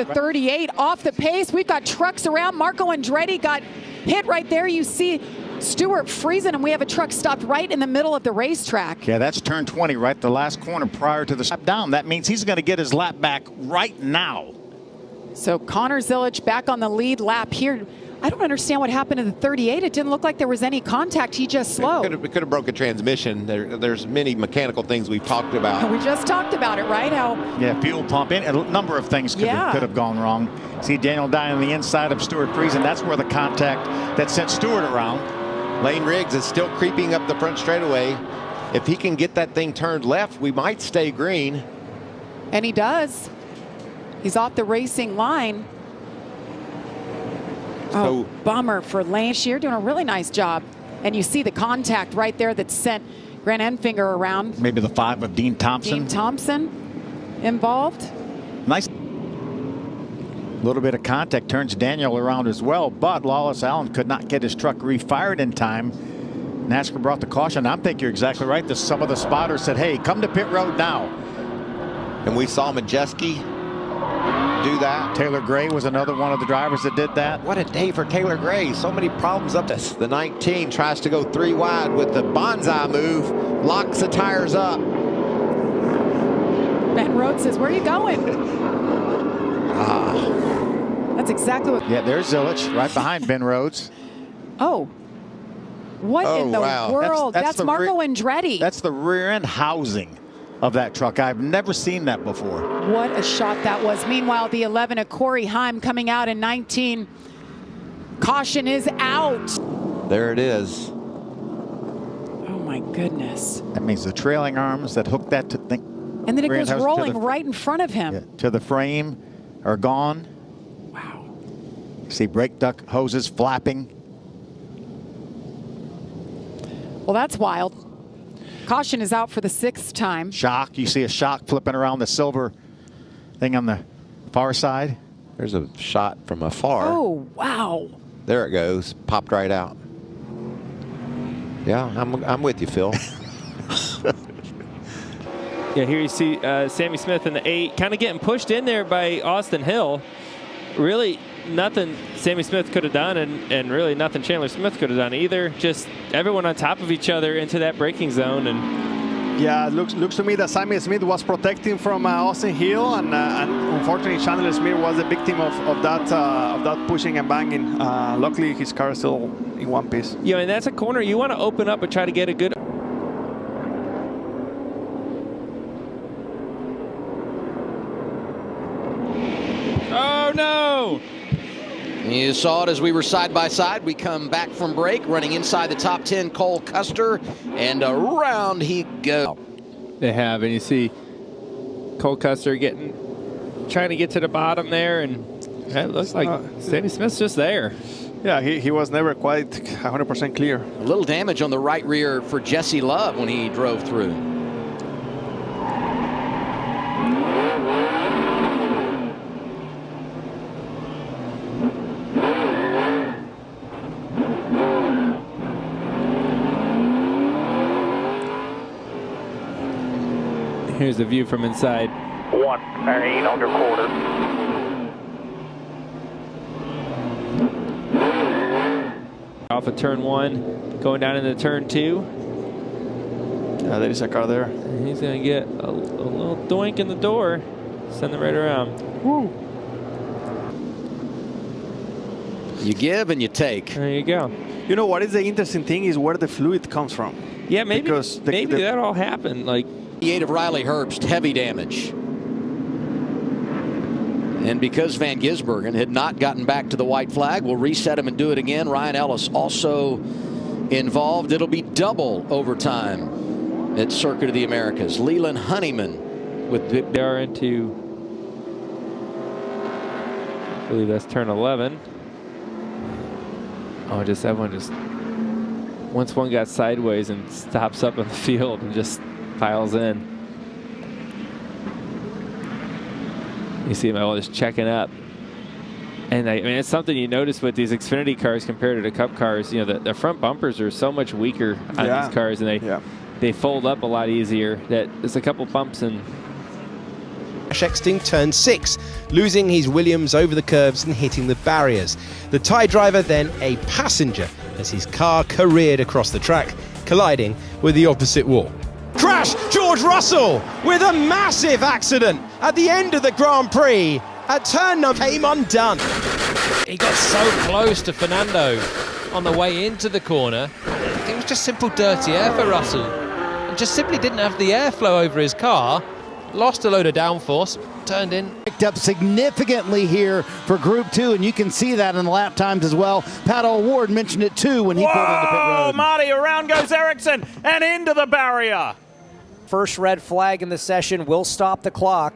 The 38 off the pace. We've got trucks around. Marco Andretti got hit right there. You see Stewart freezing, and we have a truck stopped right in the middle of the racetrack. Yeah, that's turn 20, right? The last corner prior to the lap down. That means he's going to get his lap back right now. So Connor Zilic back on the lead lap here. I don't understand what happened to the 38. It didn't look like there was any contact. He just slowed. It could have broke a transmission. There's many mechanical things we've talked about. We just talked about it, right? How? Yeah, fuel pump. A number of things could have gone wrong. See Daniel Dye on the inside of Stewart Friesen. That's where the contact that sent Stewart around. Lane Riggs is still creeping up the front straightaway. If he can get that thing turned left, we might stay green. And he does. He's off the racing line. Oh, bummer for Lane. Shear doing a really nice job. And you see the contact right there that sent Grant Enfinger around. Maybe the 5 of Dean Thompson. Dean Thompson involved. Nice. A little bit of contact turns Daniel around as well, but Lawless Allen could not get his truck refired in time. NASCAR brought the caution. I think you're exactly right. Some of the spotters said, hey, come to pit road now. And we saw Majeski do that. Taylor Gray was another one of the drivers that did that. What a day for Taylor Gray. So many problems up this. The 19 tries to go 3 wide with the bonsai move, locks the tires up. Ben Rhodes says, where are you going? That's exactly what. Yeah, there's Zilic right behind Ben Rhodes. Oh. What in the world? That's Marco Andretti. That's the rear end housing of that truck. I've never seen that before. What a shot that was. Meanwhile, the 11 of Corey Heim coming out in 19. Caution is out. There it is. Oh my goodness. That means the trailing arms that hook that to think. And then it goes rolling right in front of him. Yeah, to the frame are gone. Wow. See brake duct hoses flapping. Well, that's wild. Caution is out for the 6th time. Shock. You see a shock flipping around the silver thing on the far side. There's a shot from afar. Oh, wow. There it goes. Popped right out. Yeah, I'm with you, Phil. Yeah, here you see Sammy Smith in the 8, kind of getting pushed in there by Austin Hill. Really nothing Sammy Smith could have done, and really nothing Chandler Smith could have done either. Just everyone on top of each other into that braking zone. And yeah, it looks to me that Sammy Smith was protecting from Austin Hill, and unfortunately Chandler Smith was a victim of that pushing and banging. Luckily, his car is still in one piece. Yeah, and that's a corner you want to open up and try to get a good. Oh no! You saw it as we were side by side. We come back from break, running inside the top 10, Cole Custer, and around he goes. They have, and you see Cole Custer trying to get to the bottom there, and it looks like Sammy Smith's just there. Yeah, he was never quite 100% clear. A little damage on the right rear for Jesse Love when he drove through. Here's the view from inside. 1-8 under quarter. Off of turn 1, going down into turn 2. Yeah, there is a car there. And he's going to get a little doink in the door. Send it right around. Woo. You give and you take. There you go. You know what is the interesting thing is where the fluid comes from. Yeah, maybe because maybe that all happened. Like 8 of Riley Herbst, heavy damage. And because Van Gisbergen had not gotten back to the white flag, we'll reset him and do it again. Ryan Ellis also involved. It'll be double overtime at Circuit of the Americas. Leland Honeyman with they are into, I believe that's turn 11. Oh, just everyone just, once one got sideways and stops up in the field and just piles in. You see them all just checking up. And I mean, it's something you notice with these Xfinity cars compared to the Cup cars. You know, the front bumpers are so much weaker on these cars, and they fold up a lot easier. That there's a couple bumps and exiting turn 6, losing his Williams over the curves and hitting the barriers. The Thai driver then a passenger as his car careered across the track, colliding with the opposite wall. Crash! George Russell with a massive accident at the end of the Grand Prix. At turn number came undone. He got so close to Fernando on the way into the corner. It was just simple dirty air for Russell. He just simply didn't have the airflow over his car. Lost a load of downforce, turned in. Picked up significantly here for Group 2, and you can see that in the lap times as well. Pat O'Ward mentioned it too when he pulled into pit road. Marty, around goes Ericsson and into the barrier. First red flag in the session will stop the clock,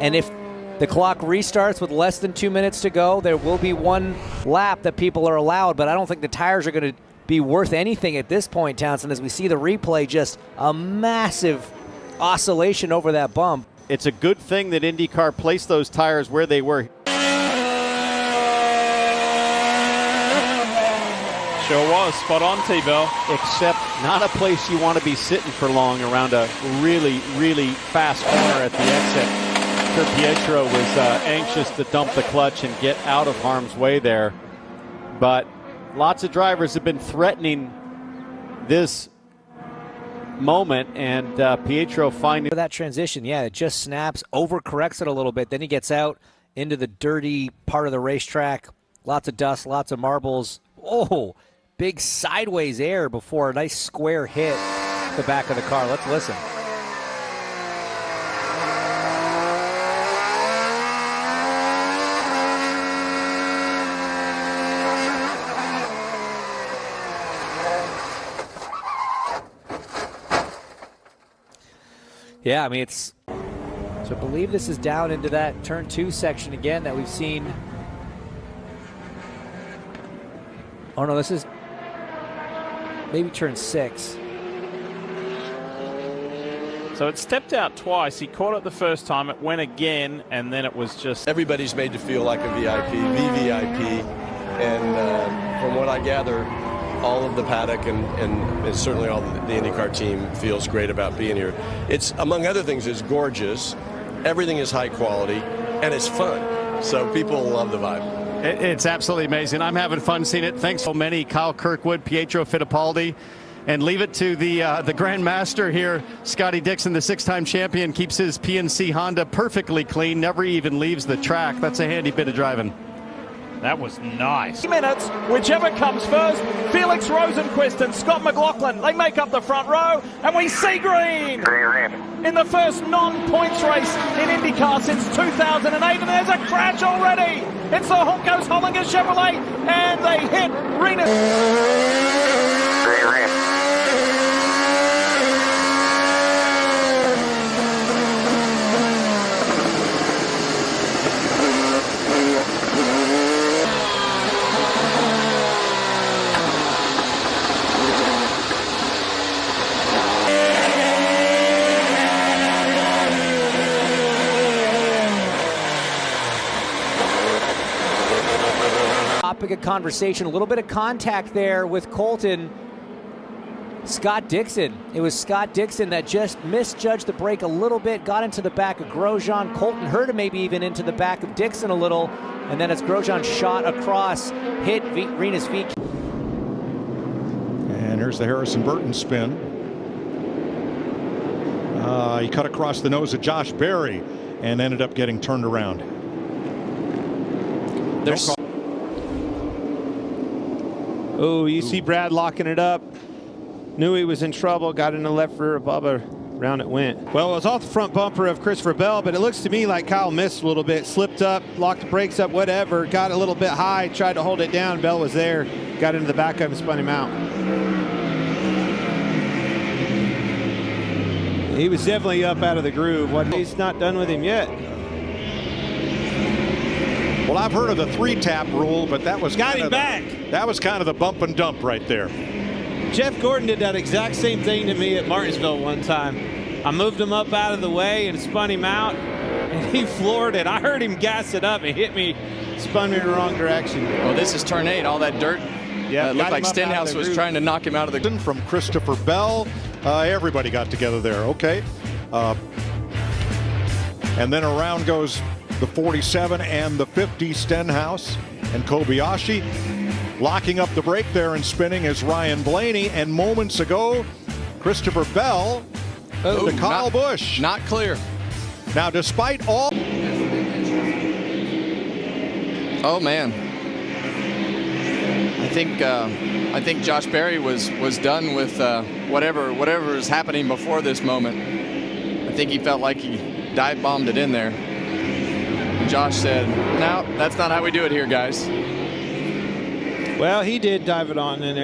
and if the clock restarts with less than 2 minutes to go, there will be one lap that people are allowed, but I don't think the tires are going to be worth anything at this point, Townsend, as we see the replay, just a massive oscillation over that bump. It's a good thing that Indycar placed those tires where they were. Sure was, spot on, T-Bell. Except not a place you want to be sitting for long around a really, really fast corner at the exit. Sure, Pietro was anxious to dump the clutch and get out of harm's way there. But lots of drivers have been threatening this moment, and Pietro finding that transition, yeah, it just snaps, overcorrects it a little bit, then he gets out into the dirty part of the racetrack. Lots of dust, lots of marbles. Oh, big sideways air before a nice square hit the back of the car. Let's listen. Yeah, I mean, it's, so I believe this is down into that turn 2 section again that we've seen. Oh no, this is maybe turn 6. So it stepped out twice. He caught it the first time, it went again, and then it was just... Everybody's made to feel like a VIP, VVIP, and from what I gather, all of the paddock and certainly all the IndyCar team feels great about being here. It's, among other things, is gorgeous. Everything is high quality, and it's fun. So people love the vibe. It's absolutely amazing. I'm having fun seeing it. Thanks so many, Kyle Kirkwood, Pietro Fittipaldi. And leave it to the Grand Master here, Scotty Dixon, the 6-time champion, keeps his PNC Honda perfectly clean, never even leaves the track. That's a handy bit of driving. That was nice. Minutes, whichever comes first, Felix Rosenquist and Scott McLaughlin, they make up the front row, and we see green in the first non-points race in IndyCar since 2008, and there's a crash already. It's the Hulkos Hollinger Chevrolet, and they hit Rena. Topic of conversation, a little bit of contact there with Colton. Scott Dixon. It was Scott Dixon that just misjudged the brake a little bit, got into the back of Grosjean. Colton heard him maybe even into the back of Dixon a little, and then as Grosjean shot across, hit Rena's feet. And here's the Harrison Burton spin. He cut across the nose of Josh Berry and ended up getting turned around. Oh, you see Brad locking it up. Knew he was in trouble, got in the left rear of Bubba. Round it went. Well, it was off the front bumper of Christopher Bell, but it looks to me like Kyle missed a little bit. Slipped up, locked the brakes up, whatever. Got a little bit high, tried to hold it down. Bell was there. Got into the back of him and spun him out. He was definitely up out of the groove. He's not done with him yet. Well, I've heard of the 3-tap rule, but that was got him back. That was kind of the bump and dump right there. Jeff Gordon did that exact same thing to me at Martinsville one time. I moved him up out of the way and spun him out, and he floored it. I heard him gas it up and hit me, spun me in the wrong direction. Well, this is turn 8. All that dirt. Yeah, it looked like Stenhouse was trying to knock him out of the. From Christopher Bell, everybody got together there. Okay. And then around goes the 47 and the 50 Stenhouse and Kobayashi. Locking up the brake there and spinning is Ryan Blaney. And moments ago, Christopher Bell to Kyle Busch. Not clear. Now, despite all... Oh, man. I think Josh Berry was done with whatever is happening before this moment. I think he felt like he dive bombed it in there. And Josh said, "No, that's not how we do it here, guys." Well, he did dive it on in there.